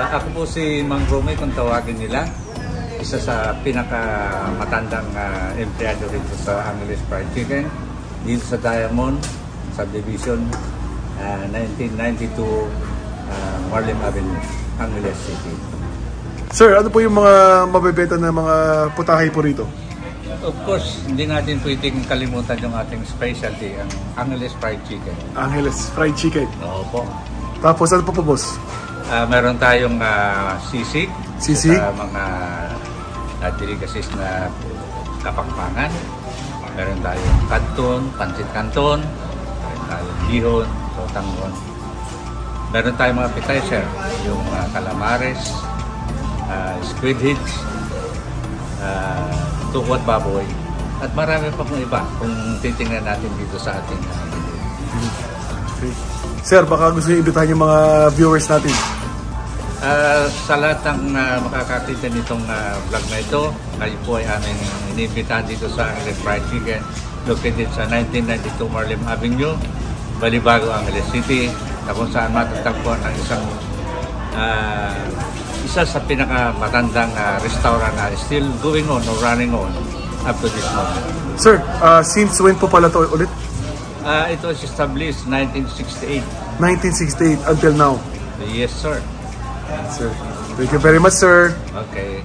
Ako po si Mang Romay kung tawagin nila. Isa sa pinakamatandang empleyado rito sa Angeles Fried Chicken. Dito sa Diamond, Subdivision, 1992 Marlin Avenue, Angeles City. Sir, ano po yung mga mabebenta na mga putahe po rito? Of course, hindi natin pwedeng kalimutan yung ating specialty, ang Angeles Fried Chicken. Angeles Fried Chicken. Oo po. Tapos ano po po, boss? Meron tayong sisig. Sisig? Sa mga delicacies na kapangpangan. Meron tayong kanton, pancit kanton. Meron tayong gihon, sotangon. Meron tayong mga appetizer, yung calamares, squid heads, tukwat baboy. At marami pa pong iba kung titingnan natin dito sa ating Okay. Sir, baka gusto niyo imbitahan yung mga viewers natin. Sa lahat ng makakakita nitong vlog na ito, kayo po ay aming iniimbitahan dito sa Angeles Fried Chicken, located sa 1992 Marlin Avenue, Balibago, Angeles City, na kung saan matatagpuan ang isa sa pinakamatandang restaurant na still going on or running on up to this moment. Sir, since when po pala to ulit? It was established 1968. 1968 until now. Yes, sir. Sir, thank you very much, sir. Okay.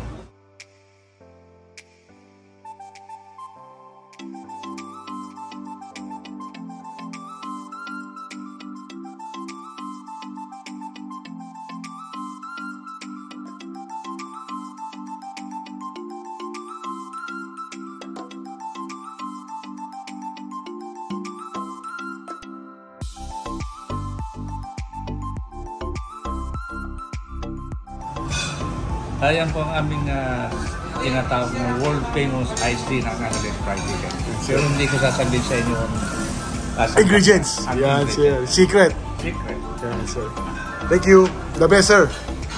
Ayan po ang aming tinatawag na world famous iced tea ng Angeles Fried Chicken. Pero hindi ko sasabihin sa inyo ingredients. Yan, sir. Secret. Secret. Yan, sir. Thank you. The best, sir.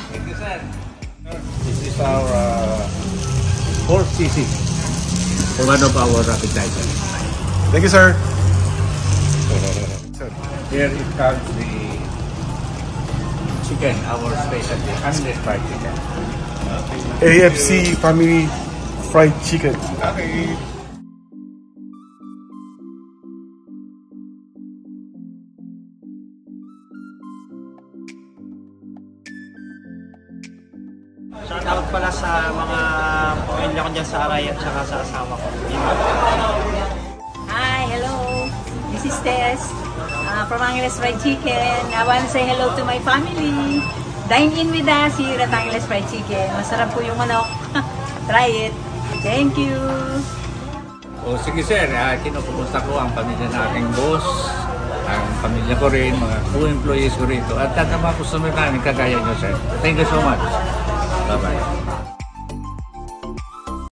Thank you, sir. This is our pork sisig. One of our appetizers. Thank you, sir. Here it comes the chicken, our specialty, Angeles Fried Chicken. AFC Family Fried Chicken. Okay. Shoutout pala sa mga pamilya ko dyan sa Aray at saka sa asawa ko. Hi, hello. This is Tess from Angeles Fried Chicken. I want to say hello to my family. Dine in with us here at Angeles Fried Chicken. Masarap po yung manok. Try it. Thank you. O sige sir, kinukumusta ko ang pamilya na aking boss, ang pamilya ko rin, mga co-employees ko rito, at ang mga customer namin kagaya nyo sir. Thank you so much. Bye-bye.